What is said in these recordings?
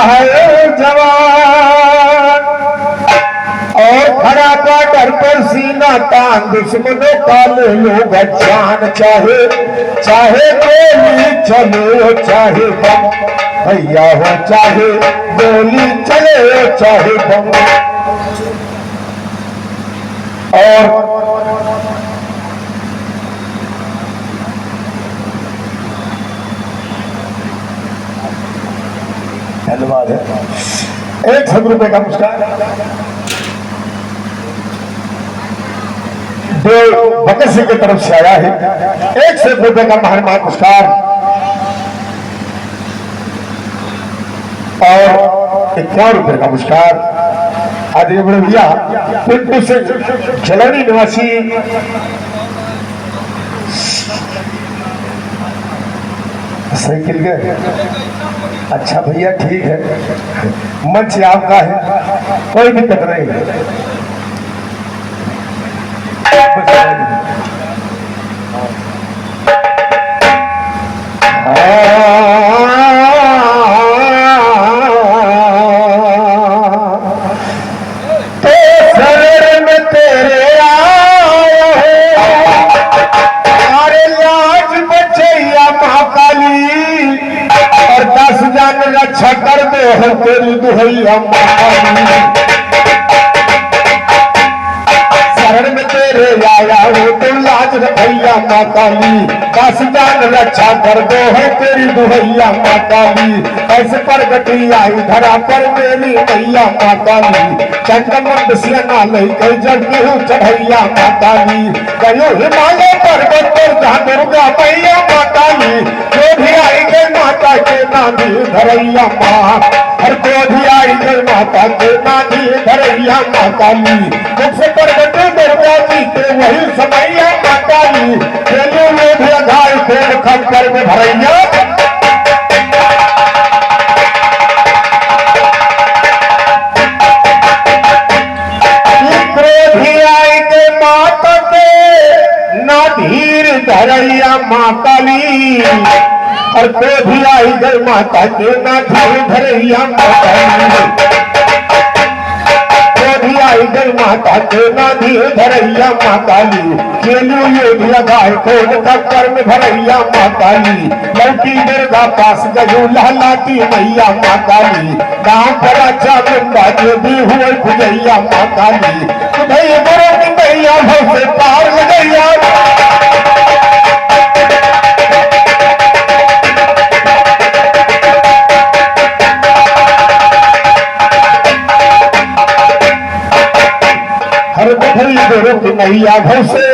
है जवान और खड़ा बॉर्डर पर सीना तान दुश्मनों का ले लो जान चाहे चाहे गोली चले चाहे बम भैया हो चाहे गोली चले चाहे बम। और धन्यवाद है। 100 रुपए का पुरस्कार देव भगत सिंह की तरफ से आया है। 100 रुपए का महान पुरस्कार और 51 रुपए का पुरस्कार आदरणीय बड़े भैया पिंटू सिंह झलनी निवासी साइकिल गए। अच्छा भैया ठीक है, मंच आपका है, कोई दिक्कत नहीं है। तो शरण में तेरे आए अरे लाज बचैया महाकाली और 10 जान रक्षा कर दे हो तेरी दुहैया महाकाली। शरण में तेरे आया हो तो लाज भैया माँ काली 10 जान रक्षा कर दो है तेरी दुहैया माँ काली। ऐसे प्रगति आई धरा पर मेरी मैया माँ काली चंद्रमंड से ना लेके जल्दी हूँ चढ़ैया माँ काली। गयो हिमालय पर्वत पर जहाँ दुर्गा मैया माँ काली जो भी आई गई माता के नानी धरैया माँ हर को भी आई गई माता के नानी धरैया माँ काली। मुझसे प्रगट दुर्गा जी के वही समैया माँ काली खेलू लोग घाय खेल खप्पर में भरैया। क्रोधी आई के माता के ना धीर धरैया माँ काली और क्रोधी आई गई माता के ना धीर धरैया माँ काली। आई गई माता के नानी धरैया माँ काली खेलू योधिया गाय खोल टक्कर में भरैया माँ काली। लौटी दुर्गा पास गयो लहलाती मैया माँ काली गाँव पर अच्छा गंगा जो भी हुए भुजैया माँ काली तुझे बड़ों की मैया भव से पार लगैया। हर बखरी गोरों की मैया भव से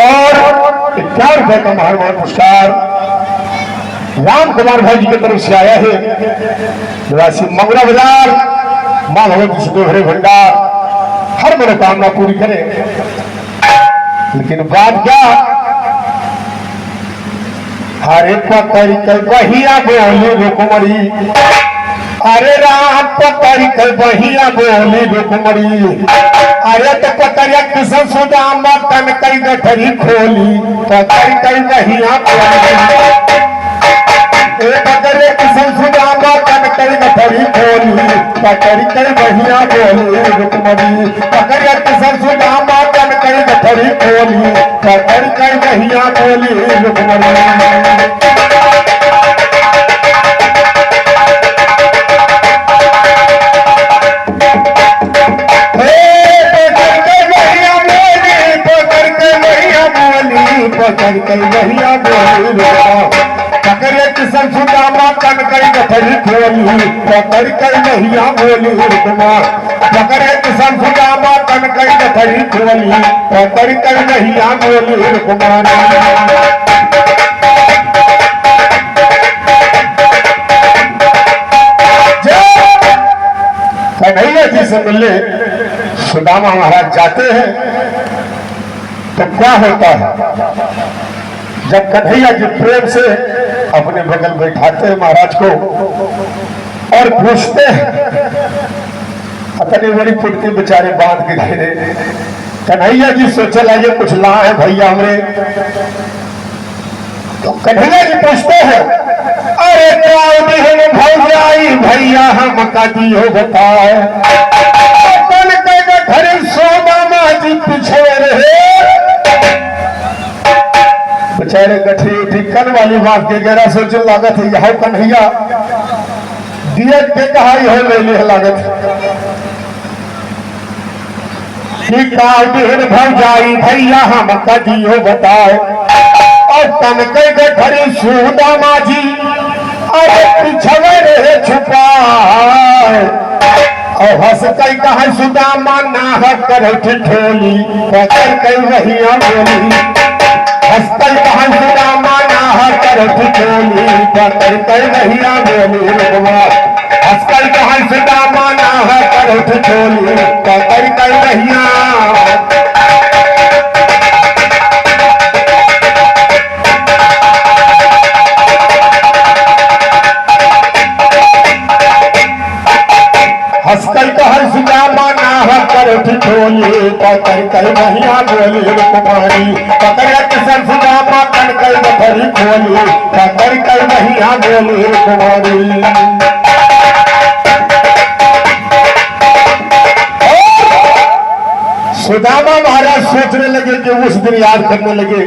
और 51 रुपए का महान पुरस्कार राम कुमार भाई जी की तरफ से आया है। निवासी मंगरा बाजार मां भगवती से दोहरे भंडार हर मनोकामना पूरी करे। लेकिन बात क्या हरे पकड़ कर बहिया बोली रुकमरी अरे राम पकड़ कर बहिया बोली रुकमरी अरे तो पकड़िया किसन सुदामा तन कई गठरी खोली पकड़ कर बहिया पकड़े किसन सुदामा तन कई गठरी खोली पकड़ कर बहिया बोली रुकमरी पकड़िया किसन सुदामा तन कई गठरी खोली पकड़ कर बहिया बोली रुकमरी। पकड़ कर भैया बोली पकड़े किसन सुदामा तन कई गठरी खोली पकड़ कर भैया बोली रुकमा पकड़े किसन सुदामा तन कई गठरी खोली पकड़ कर भैया बोली रुकमा। कन्हैया जी से मिलने सुदामा महाराज जाते हैं तो क्या होता है जब कन्हैया जी प्रेम से अपने बगल बैठाते हैं महाराज को और पूछते हैं अपनी बड़ी फुटकी बेचारे बांध के घेरे। कन्हैया जी सोचे लगे कुछ ला है भैया हमरे तो कन्हैया जी पूछते हैं, अरे बहन भौजाई भैया हम का दियो बताए, अपन के घर सोदामा जी पीछे रहे। बेचारे गठरी ढिक्कन वाली बात के गहरा सोचने लागत है, यह कन्हैया दिया के कहा यह ले ले लागत बहन भौजाई भैया हम का दियो बताए, और तन के गठरी सोदामा जी अरे पिछवे रहे छुपाए, और हंस कई कहा सुदामा नाह कर ठिठोली पकड़ कई वहिया बोली, हंस कई कहा सुदामा नाह कर ठिठोली पकड़ कई वहिया बोली, हंस कई कहा सुदामा नाह कर ठिठोली पकड़ कई वहिया। हंसकर कहर सुदामा नाह कर ठिठोली पकड़ कर महिया बोली कुमारी, पकड़ किसन सुदामा कन कर गठरी खोली पकड़ कर महिया बोली कुमारी। सुदामा महाराज सोचने लगे कि उस दिन याद करने लगे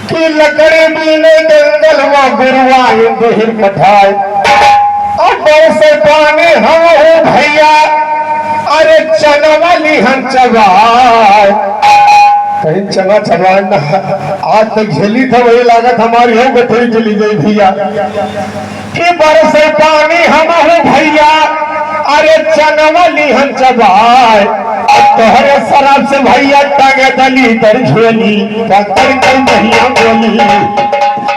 कि लकड़ी बीने जंगल में गुरुआ देहिर पठाए, और से पानी हम हो भैया अरे चनवाली हम चबाए, कहीं चना चबाना आज तक झेली था वही लागत हमारी हो गठरी चली गई भैया, कि बरसे पानी हम हो भैया अरे चनवाली हम चबाए, तोहरे शराब से भैया टांगे दली तर झोली पकड़ कर भैया बोली,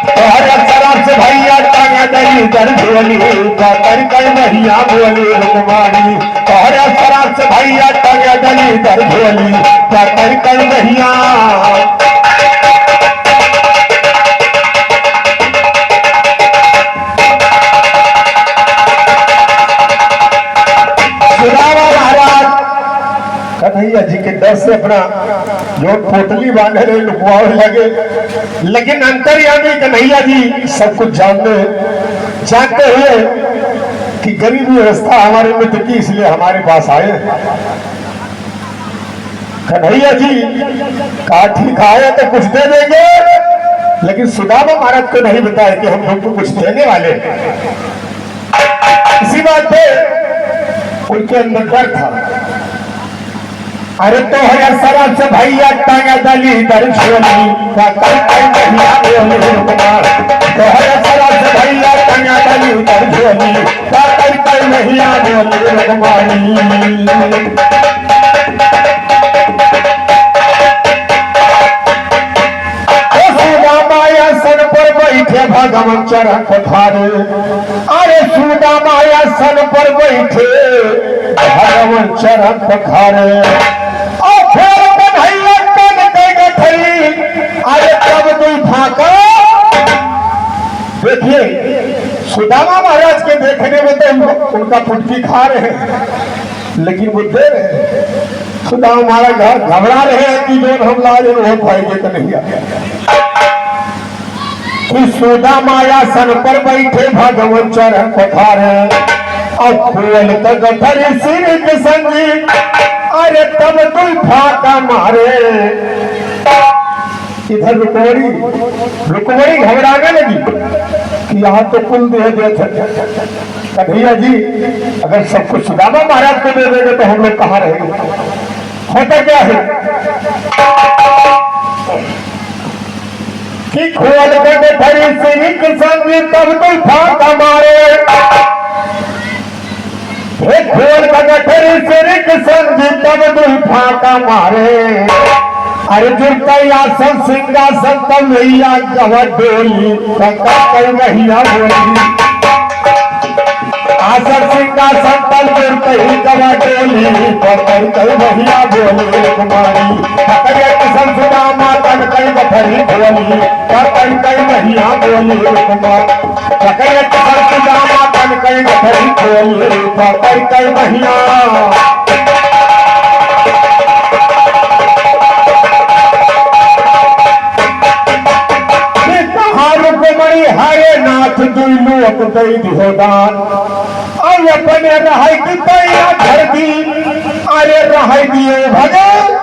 तोहरे शराब से भैया टांगे दली तर झोली पकड़ कर भैया बोली कुमारी, तोहरे शराब से भैया टांगे दली तर झोली पकड़ कर भैया। कन्हैया जी के डर से अपना जो पोटली बांधे रहे लुकवाने लगे, लेकिन अंतर्यामी कन्हैया जी सब कुछ जानते हुए कि गरीबी व्यवस्था हमारे मित्र की, इसलिए हमारे पास आए। कन्हैया जी कहा ठीक आए तो कुछ दे देंगे, लेकिन सुदामा महाराज को नहीं बताया कि हम लोग को कुछ देने वाले। इसी बात पे उनके अंदर डर था। अरे तो हर शराब से भैया टांगा दली दर झोली पकड़ कर भैया बोली कुमार, तो हर शराब से भैया टांगा दली दर झोली पकड़ कर भैया बोली कुमारी। सन पर बैठे भगवान चरण पधारे, अरे सुदामा सन पर बैठे भगवान चरण पधारे, अरे तब दुई फाका। देखिए सुदामा महाराज के देखने में तो उनका पुटकी खा रहे हैं, लेकिन वो दे रहे हैं। सुदामा महाराज घबरा रहे हैं कि जो हम लाए हो पाएंगे तो नहीं आया। कि सुदामा सन पर बैठे भगवान चरण पधारे, और खोल कर गठरी सिर के संगी, अरे तब दुई फाका मारे। इधर रुकवड़ी घबराने लगी कि यहाँ तो कुल दे देते। कन्हैया जी अगर सब कुछ सुदामा महाराज को दे देंगे तो हम लोग कहाँ रहेंगे। होता क्या है कि खोल के गठरी सिर के संगी तब दुई फाका मारे, खोल के गठरी सिर के संगी तब दुई फाका मारे। अरे आसन सिंहासन तब भैया गवा डोली पकड़ कर भैया बोली, आसन सिंहासन तब गवा डोली पकड़ कर भैया बोली कुमारी, पकड़े किसन सुदामा तन कर गठरी बोली पकड़ कर भैया बोली कुमार, पकड़े किसन सुदामा तन कर गठरी बोली पकड़ कर भैया। को कई दिहो दान और अपने रहाई की पैया घर दी अरे रहाई दिए भगवान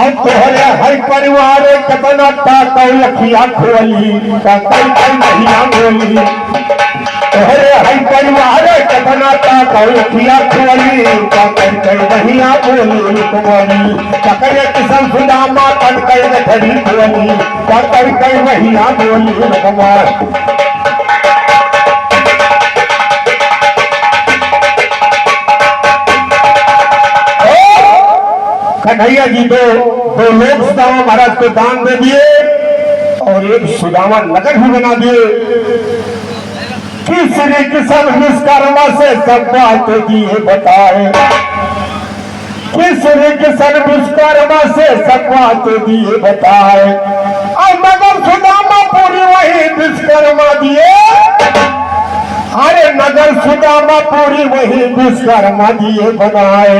और तोहरे हर परिवार कतना ताकौ लखिया खोली कई कई महिला बोली तोहरे हर परिवार कतना ताकौ लखिया खोली कई कई महिला बोली कुमारी ककरे किसन सुदामा तन कई खड़ी खोली कई कई महिला बोली कुमार कन्हैया जी दो लोग सुदामा महाराज को दान दे दिए और एक सुदामा नगर भी बना दिए कि श्री कृष्ण विश्वकर्मा से सब बात दिए बताए कि श्री कृष्ण विश्वकर्मा से सब बात दिए बताए और नगर सुदामा पूरी वही विश्वकर्मा दिए अरे नगर सुदामा पूरी वही विश्वकर्मा दिए बनाए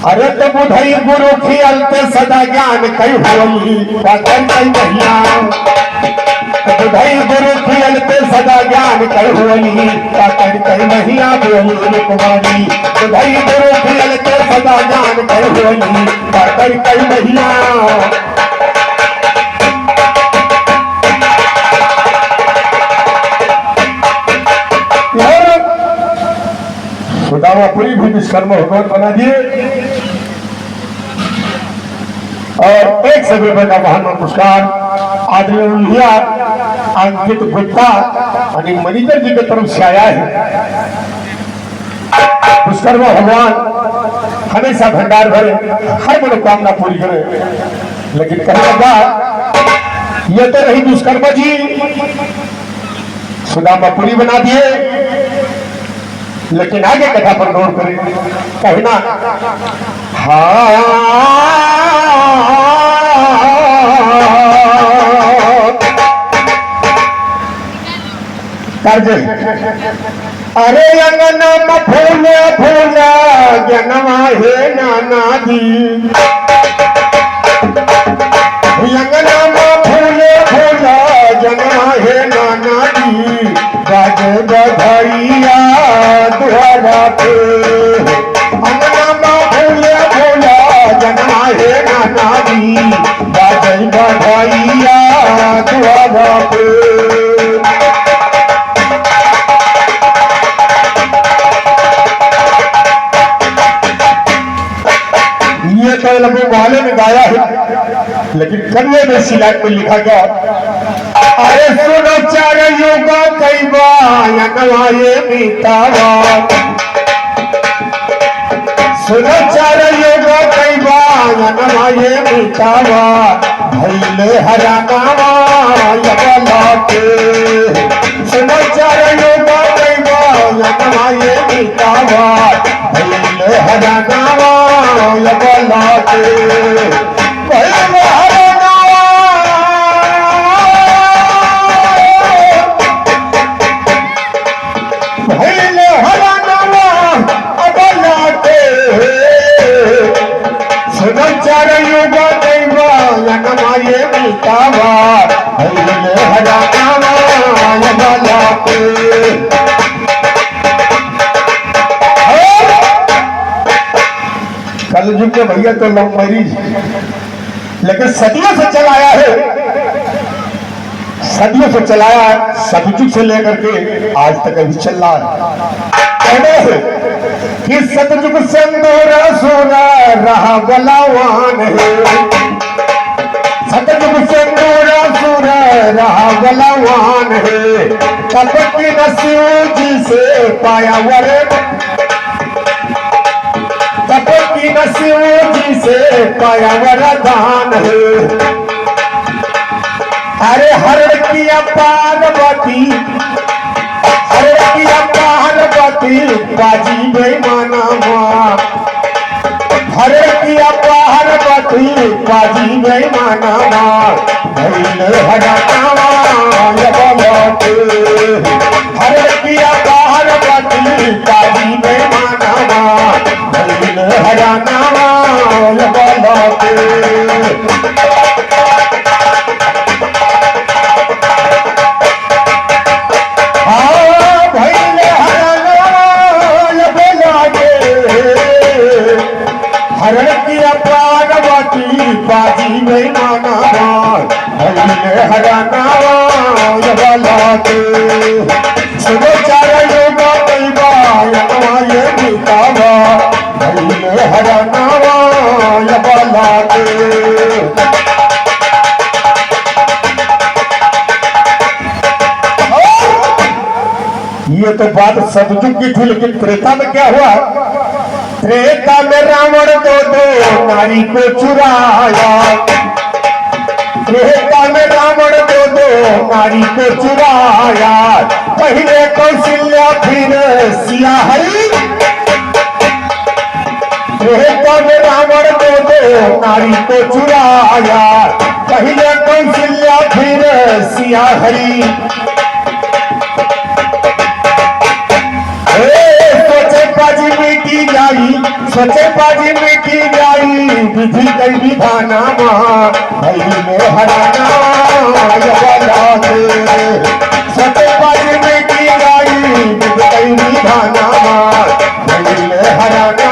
अरे तो बुधई गुरु खियलते सदा ज्ञान कई होली कई महिला बुधई गुरु खियलते सदा ज्ञान कई होली कई महिला बोली कुमारी बुधई गुरु खियलते सदा ज्ञान कई होली कई महिला सुदामापुरी भी विश्वकर्मा भगवान बना दिए और एक सौ रुपए का महान पुरस्कार आदरणीय अंकित गुप्ता और मनीटर जी की तरफ से आया है। विश्वकर्मा भगवान हमेशा भंडार भरे हर मनोकामना पूरी करे लेकिन कहने का ये तो नहीं विश्वकर्मा जी सुदामापुरी बना दिए लेकिन आगे कथा पर गौर करें कहना अरे अंगना में फूल फूल जनवा हे नाना दी अंगना में फूल फूल जनवा हे नाना दी बाज बधाइया द्वारा पे अंगना में फूल फूल जनवा हे नाना दी बाज बधाइया द्वारा पे लगभग वाले ने गाया है लेकिन कन्वे में सिलाट में लिखा गया अरे सुनो चार युगा कई बाये बीतावा सुनो चार युगा कई बाये बीतावा भैले हरानावा यबला के सुनो चार युगा कई बाये बीतावा भैले हरानावा यबला के भैले हरानावा भैले हरानावा अबला के सुनो चार युगा दैवा यनमाये बीतावा भैले हरानावा यबला के कलयुग के भैया तो लव मैरिज लेकिन सदियों से चलाया है सदियों से चलाया सतयुग से लेकर के आज तक अभी चल रहा है कि सतयुग सिंदूर सोना रहा बलवान है सतयुग सिंदूर सुर रहा बलवान है कपटी नसीब जी से पाया वरे कपटी नसीब जी से पाया वरदान है अरे हर किया पार्वती हर किया पार्वती बाजी बेमाना माँ हर किया पार्वती बाजी बेमाना माँ भैले हरानावा यबला के हर किया पार्वती बाजी बेमाना माँ भैले हरानावा यबला के हरण की प्राणवती बाजी में माना भैले हराना सुनो चार योगा कैबा ये बितावा भैले हराना ये तो बात सतयुग की थी, लेकिन त्रेता में क्या हुआ? त्रेता में रावण दो नारी को चुराया। त्रेता में रावण दो नारी को चुराया। पहले कौशल्या फिर सिया हरी। त्रेता में रावण दो नारी को चुराया। पहले कौशल्या फिर सिया हरी। बाजी मिटी जाई, सोचे बाजी मिटी जाई, विधि कई विधाना भैले हराना सोचे बाजी मिटी जाई, विधि कई विधाना भैले हराना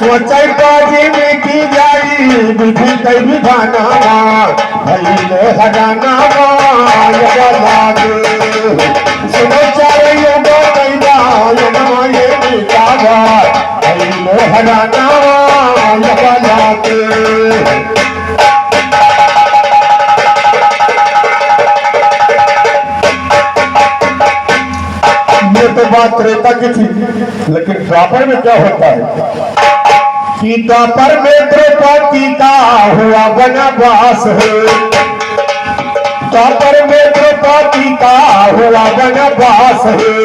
सोचाई बाजी मिटी जाई, विधि कई विधाना भैले हराना सुनो चार योगा कैबा ये बितावा भैले हराना ये तो बात त्रेता की थी, लेकिन द्वापर में क्या होता है कि द्वापर में द्रौपदी का हुआ वनवास है। द्वापर में द्रौपदी का हुआ वनवास है।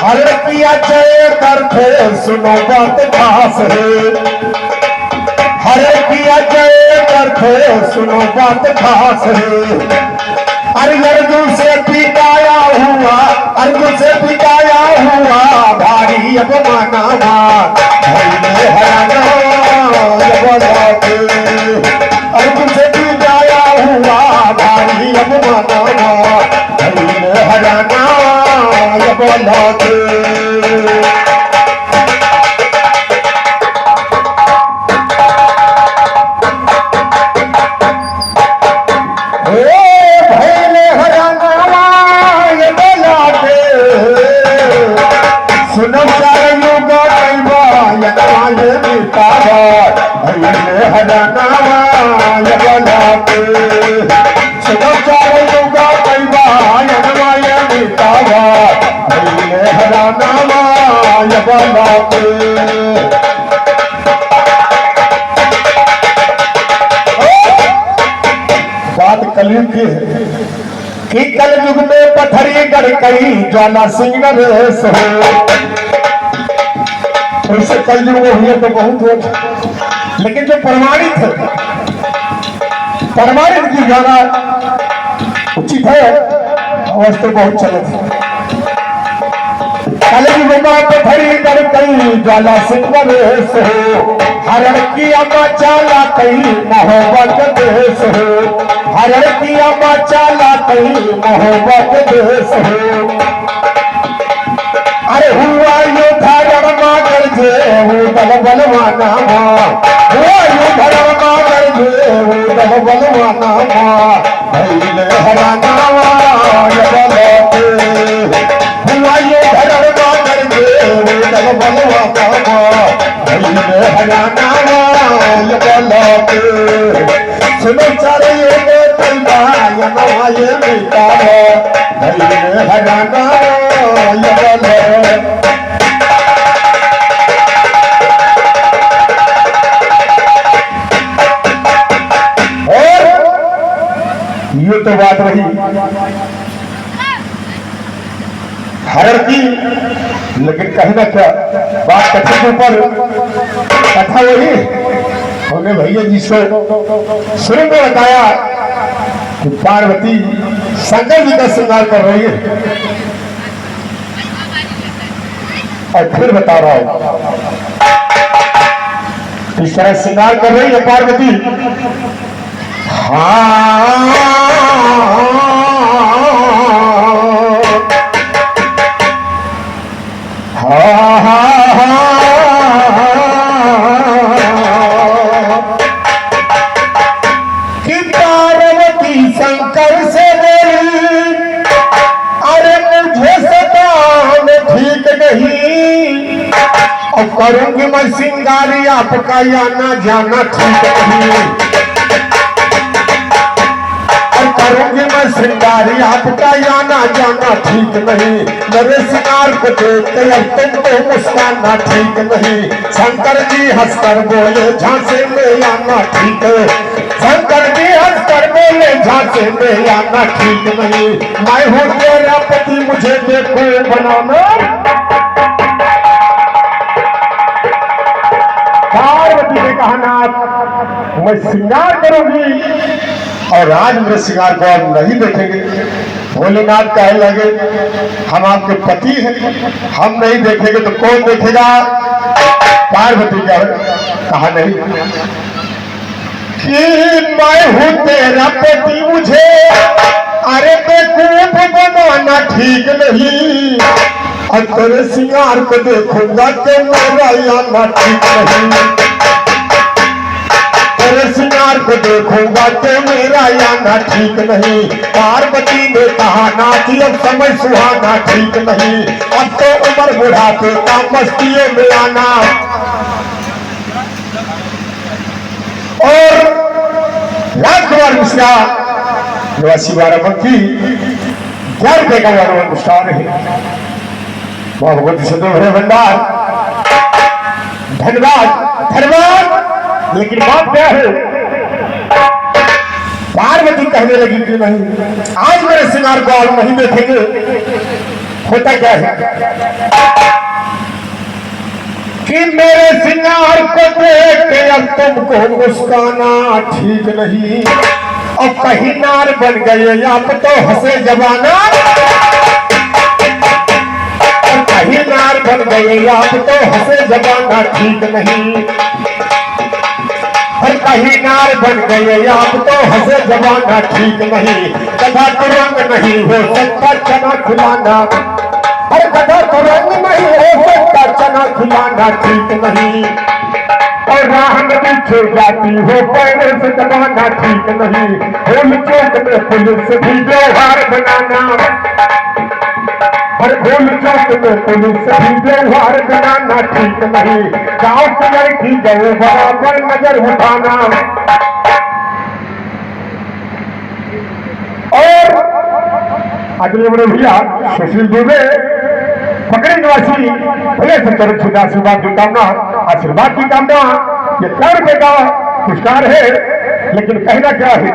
हरण किया जय करते सुनो बात खास है। हरण किया जय करते सुनो बात खास है। अर्जुन से पिटाया हुआ, अर्जुन से पिटाया हुआ भारी अपमाना भैले हराना अर्जुन से पिटाया हुआ भारी अपमाना भैले हराना बात कलयुग की है कि कलयुग में पथरी गढ़ कई ज्वाला सिंह नरेश हो। ऐसे कलयुग में हुए तो बहुत हो, लेकिन जो प्रमाणित है, प्रमाणित की गाना उचित है, अवश्य तो बहुत चले थे। कलयुग में पथरी गढ़ कई ज्वाला सिंह नरेश हो। हरण की अम्मा चाला कई मोहब्बत देश हो। हरण की अम्मा चाला कई मोहब्बत देश हो। अरे हुआ योद्धा रणमा गरजे वो दल बलवाना हुआ योद्धा रणमा गरजे वो दल बलवाना भैले हराना हुआ योद्धा रणमा गरजे वो दल बलवाना भैले हराना सुनो चारे ये कैबा ये बितावा भैले हराना ये तो बात रही हरण की, लेकिन कहना क्या बात कथा के ऊपर कथा वही हमने भैया जी से शुरू में बताया कि पार्वती शंकर जी का श्रृंगार कर रही है, और फिर बता रहा हूं इस तरह श्रृंगार कर रही है पार्वती। हाँ हाँ हाँ कि पार्वती शंकर से बोली, अरे मुझे सतान ठीक नहीं, और करूंगी मैं श्रृंगारी आपका आना जाना ठीक नहीं, और करूंगी मैं श्रृंगारी आपका आना जाना ठीक नहीं, मेरे श्रृंगार को देख के अब तुमको मुस्काना ठीक नहीं। शंकर जी हंसकर बोले झांसे में आना ठीक है, शंकर जी हंसकर बोले झांसे में आना ठीक नहीं, मैं हूँ तेरा पति मुझे देखो बनाना। पार्वती ने कहा नाथ मैं श्रृंगार करूंगी और आज मेरे श्रृंगार को आप नहीं देखेंगे। भोलेनाथ कहने लगे हम आपके पति हैं, हम नहीं देखेंगे तो कौन देखेगा। पार्वती का कहा नहीं कि मैं हूं तेरा पति मुझे अरे बेवकूफ बनाना ठीक नहीं, और तेरे श्रृंगार को देखूंगा तो मेरा आना ठीक नहीं, तेरे श्रृंगार को देखूंगा तो मेरा आना ठीक नहीं। पार्वती ने कहा नाथ अब समय सुहाना ठीक नहीं, अब तो उम्र बुढ़ापे का मस्तियों में आना। और राजकुमार मिश्रा निवासी बाराबंकी 11 रुपए का वारंवार पुरस्कार है। भगवती से भरे भंडार धन्यवाद धन्यवाद। लेकिन बात क्या है, पार्वती कहने लगी कि नहीं आज मेरे श्रृंगार को आप नहीं देखेंगे। होता क्या है कि मेरे श्रृंगार को देख के अब तुमको मुस्काना ठीक नहीं, और कहीं नार बन गए आप तो हंसे जवाना, और कहीं नार बन गए आप तो हंसे जवाना ठीक नहीं, और कहीं नार बन गए आप तो हंसे जवाना ठीक नहीं। कथा तुरंग नहीं हो सकता चना खिलाना, और कथा तुरंग नहीं हो सकता चना खिलाना ठीक नहीं, और राह में पीछे जाती हो पैर से दबाना ठीक नहीं। भूल चौक में पुलिस भी व्यवहार बनाना, और भूल चौक में पुलिस भी व्यवहार बनाना ठीक नहीं। गाँव की लड़की गए बराबर नजर उठाना, और अगले बड़े भैया सुशील दुबे पकड़े निवासी भैया से चरण छुदा आशीर्वाद की कामना, आशीर्वाद की कामना। ये 4 रुपए का पुरस्कार है, लेकिन कहना क्या है,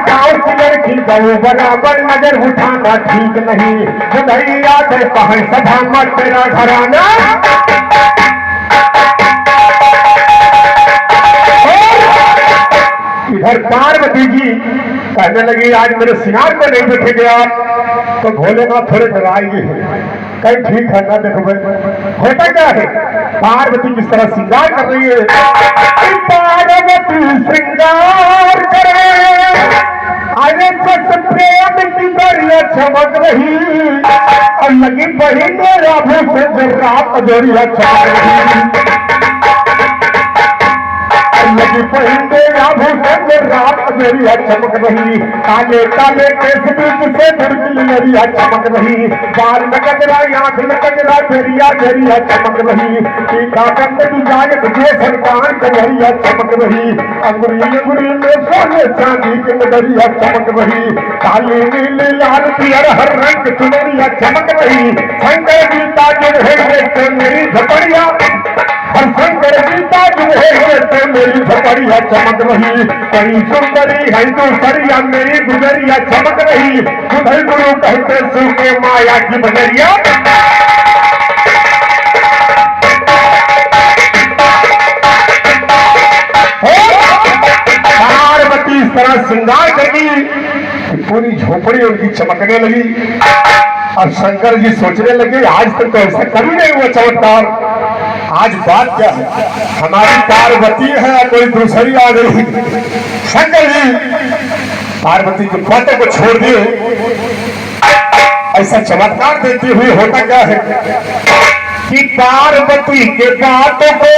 गाँव की लड़की गए बराबर नजर उठाना ठीक नहीं। बुधैया से पहन सभा मत तेरा घराना, इधर पार्वती जी कहने लगी आज मेरे श्रृंगार को नहीं देखेंगे आप, तो भोलेनाथ थोड़े डराएंगे। कहीं ठीक है ना देखो होता क्या है, पार्वती किस तरह श्रृंगार कर रही है। पार्वती श्रृंगार करे अरे बस प्रेम की दरिया चमक रही, और लगी बही मेरा भूषण रात दरिया चमक रही, लगी पहिंदे आभूषण रात मेरी चमक रही। काले काले केस बीच से दुर्गिल मेरी चमक रही, बाल में कजरा आंख में कजरा मेरिया मेरिया चमक रही। टीका कंद डिजाइन जो सरकार कजरिया चमक रही, अंगुरी अंगुरी में सोने चांदी की नजरिया चमक रही। काली नीली लाल पियर हर रंग चुनरिया चमक रही। शंकर गीता जो है तो मेरी झपड़िया, और शंकर गीता जो है तो मेरी झपड़िया चमक रही। कई सुंदरी है दूसरिया मेरी गुजरिया चमक रही। बुधई गुरु कहते सुने माया की बजरिया, पार्वती इस तरह श्रृंगार करगी कि पूरी झोपड़ी उनकी चमकने लगी। और शंकर जी सोचने लगे आज तक तो ऐसा कभी नहीं हुआ चमत्कार, आज बात क्या है, हमारी पार्वती है या कोई दूसरी आ गई। शंकर जी पार्वती की बातों को छोड़ दिए, ऐसा चमत्कार देते हुए होता क्या है कि पार्वती के बातों को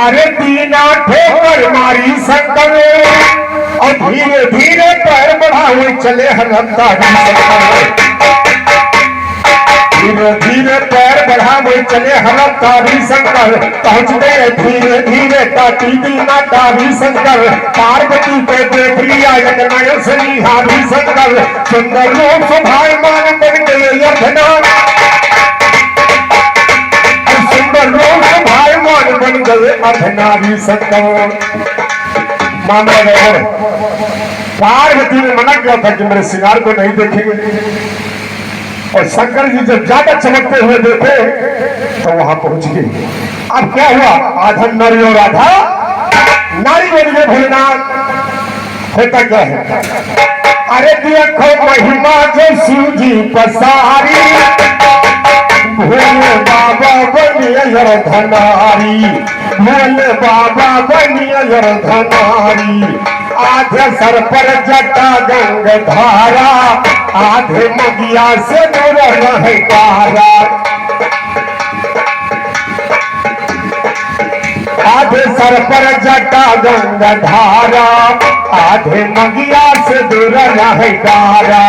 अरे दीना ठोकर मारी शंकर, और धीरे धीरे पैर बढ़ा हुए चले हरतारी शंकर, धीरे धीरे पैर बढ़ा हुए चले हरतारी शंकर, पहुंच गए धीरे धीरे काटी दीना तारी शंकर, पार्वती पे देख लिया एक नयन से निहारी शंकर, सुंदर रूप शोभायमान बन गए यथना, सुंदर रूप शोभायमान बन गए अर्धनारी शंकर। मामला गए, पार्वती ने मना किया था कि मेरे श्रृंगार को नहीं देखेंगे, और शंकर जी जब ज्यादा चमकते हुए देखे तो वहां पहुंच गए। अब क्या हुआ, आधा नारी और आधा नारी बन गए भोलेनाथ। होता क्या है, अरे देखो महिमा जो शिव जी पसारी, भोले बाबा बनिए धनारी, भोले बाबा बनिए धनारी, आधे सर पर जटा गंग धारा, आधे मगिया से दूर रहे पारा, आधे सर पर जटा गंग धारा, आधे मगिया से दूर रहे पारा,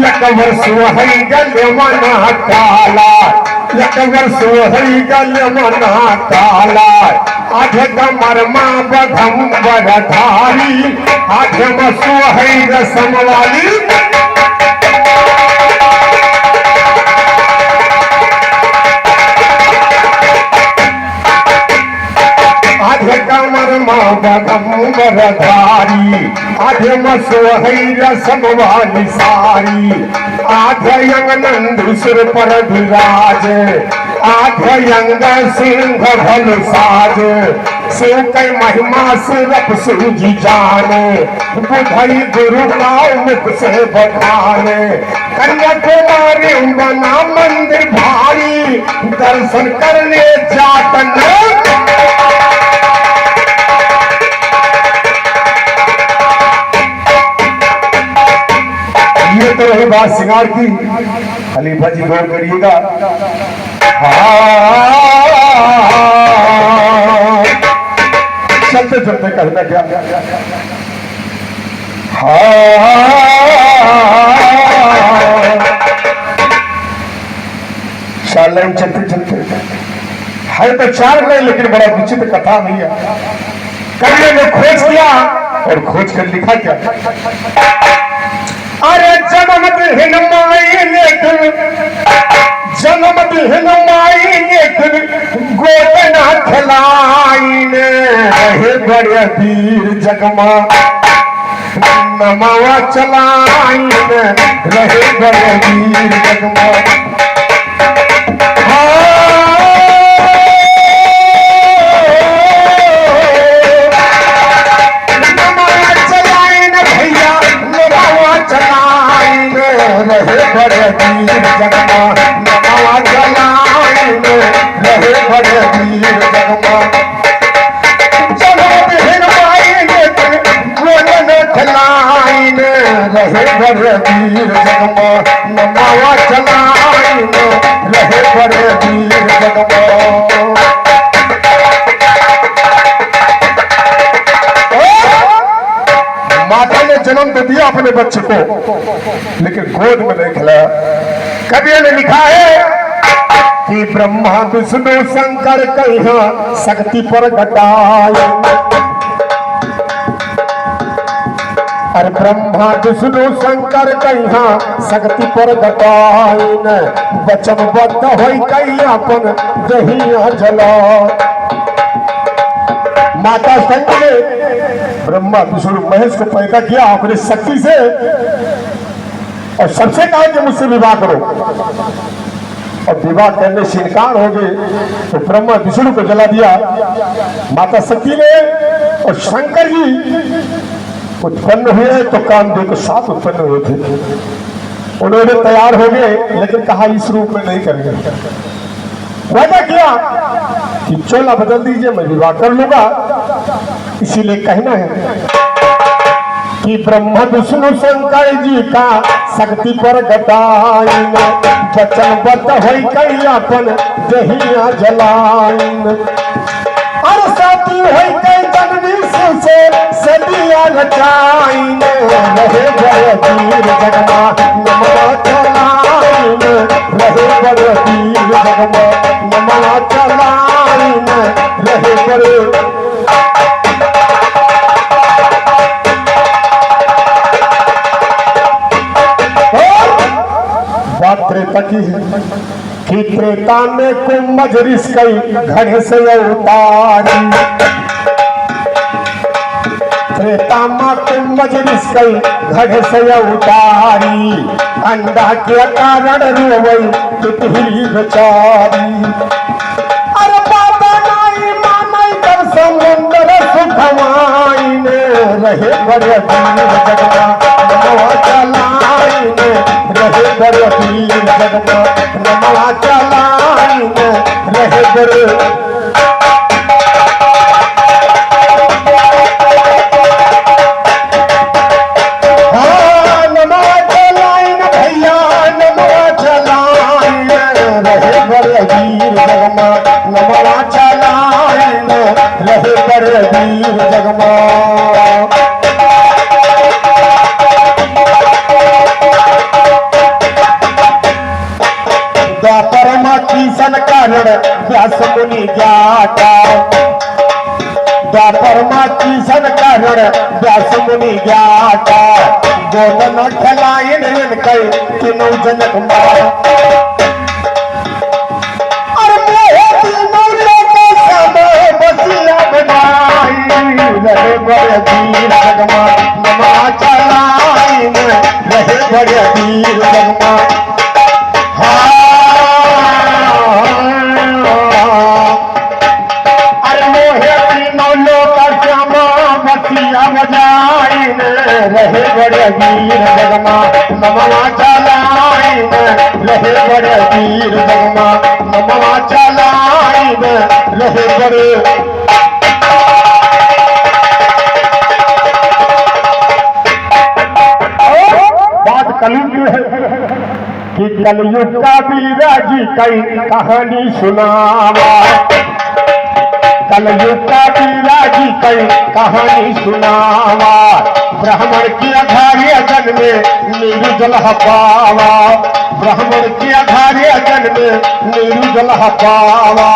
एक वर्ष वही गल मना काला, एक वर्ष वही गल मना काला, आधे कमर माँ बधम्बर धारी, आधे मसु है रसम वाली, आधे कमर माँ बधम्बर धारी, आधे मसु है रसम वाली सारी, आधे यंग सुर पर विराज, आधे यंग सिंह भल साज, शिव के महिमा सिर्फ सूझी जाने, बुधई गुरु का मुख से बखाने, कन्याकुमारी बना मंदिर भारी, दर्शन करने जातन ये तो रही बात श्रृंगार की। खलीफा जी गौर करिएगा, चलते चलते कहना क्या, चार लाइन चलते चलते है तो चार लाइन, लेकिन बड़ा विचित्र कथा नहीं है। कवि ने खोज किया और खोज कर लिखा क्या, अरे जन्म दिहन माई लेकिन, जन्म दिहन माई लेकिन, गोदना खिलाई ने रहे बड़े वीर जगमा, नमावा चलाई ने रहे बड़े वीर जगमा। रहे बड़े वीर जगमा, नमावा चलाई ने रहे बड़े वीर जगमा, जन्म दिहन माई लेकिन, गोदना खिलाई ने रहे बड़े वीर जगमा, नमावा चलाई ने रहे बड़े वीर जगमा। माता ने जन्म तो दिया अपने बच्चे को, लेकिन गोद में नहीं खिलाया। कवि ने लिखा है कि ब्रह्मा विष्णु शंकर कहा शक्ति पर घटाए, अरे ब्रह्मा विष्णु शंकर कहा शक्ति पर घटाए, बचन बद्ध हो कई अपन दहिया जला। माता शंकर ने ब्रह्मा विष्णु महेश को पैदा किया अपनी शक्ति से, और सबसे कहा कि मुझसे विवाह करो, और विवाह करने से इनकार हो गए तो ब्रह्मा विष्णु को जला दिया। माता शक्ति ने और शंकर जी उत्पन्न हुए तो कामदेव के साथ उत्पन्न हुए थे। उन्होंने तैयार हो गए, लेकिन कहा इस रूप में नहीं करेंगे। वादा किया कि चोला बदल दीजिए, मैं विवाह कर लूंगा। इसीलिए कहना है कि ब्रह्मा विष्णु शंकर जी का शक्ति पर गताइन, वचनबद्ध होई कई अपन दहिया जलाइन। और साथी होई कई जननी से सदिया रचाइन, रहे बड़े वीर जगमा नमः चलाइन, रहे बड़े वीर जगमा नमः चलाइन, रहे बड़े। त्रेता की है कि त्रेता में कुंभ रिश्कई घड़े से उतारी, त्रेता में कुंभ रिश्कई घड़े से उतारी, अंडा के कारण रोवई तितली बेचारी। अरे बाबा नाई मानाई कर समुद्र सुखवाइन, रहे बड़े वीर जगमा नमः चलाइन, रहे बड़े वीर जगमा नमः चलाइन, रहे बड़े। हाँ नमः चलाइन भैया नमः चलाइन, रहे बड़े वीर जगमा नमः चलाइन, रहे बड़े वीर जगमा। कीसन कारण व्यास मुनि ज्ञाता, द्वापरमा कीसन कारण व्यास मुनि ज्ञाता, गोदन खिलाइन इनके तीनों जनक मार। और मोहे तीनों लोग समय बसिया बनाई, रहे बड़े वीर जगमा नमः चलाइन, रहे बड़े वीर जगमा। रहे बड़े वीर जगमा नमः चलाइन, रहे बड़े वीर जगमा नमः चलाइन, रहे बड़े। बात कलयुग की है कि कलयुग का बीराजी कई कहानी सुनावा, कलयुग का बीराजी कई कहानी सुनावा। ब्राह्मण की अघारी अगन में नीरू जल पावा, ब्राह्मण की अघारी अगन में नीरू जल पावा।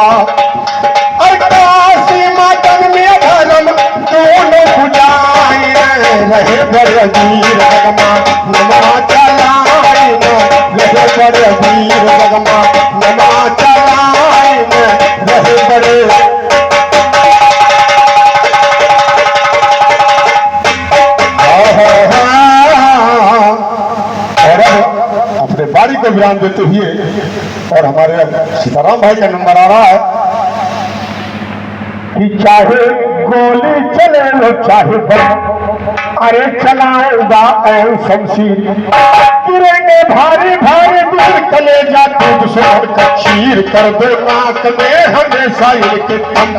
और काशी मातन में धर्म दोनों बुझाइन, रहे बड़े वीर जगमा नमः चलाइन, रहे बड़े वीर जगमा नमः चलाइन, रहे बड़े। अपने बारी को विराम देते हुए और हमारे सीताराम भाई का नंबर आ रहा है कि चाहे गोली चले लो चाहे बम, अरे चलाऊंगा ऐन शमशीर, गिरेंगे भारी भारी दूर कलेजा दूध सोहर का चीर, कर दो नाक में हमेशा इनके तम।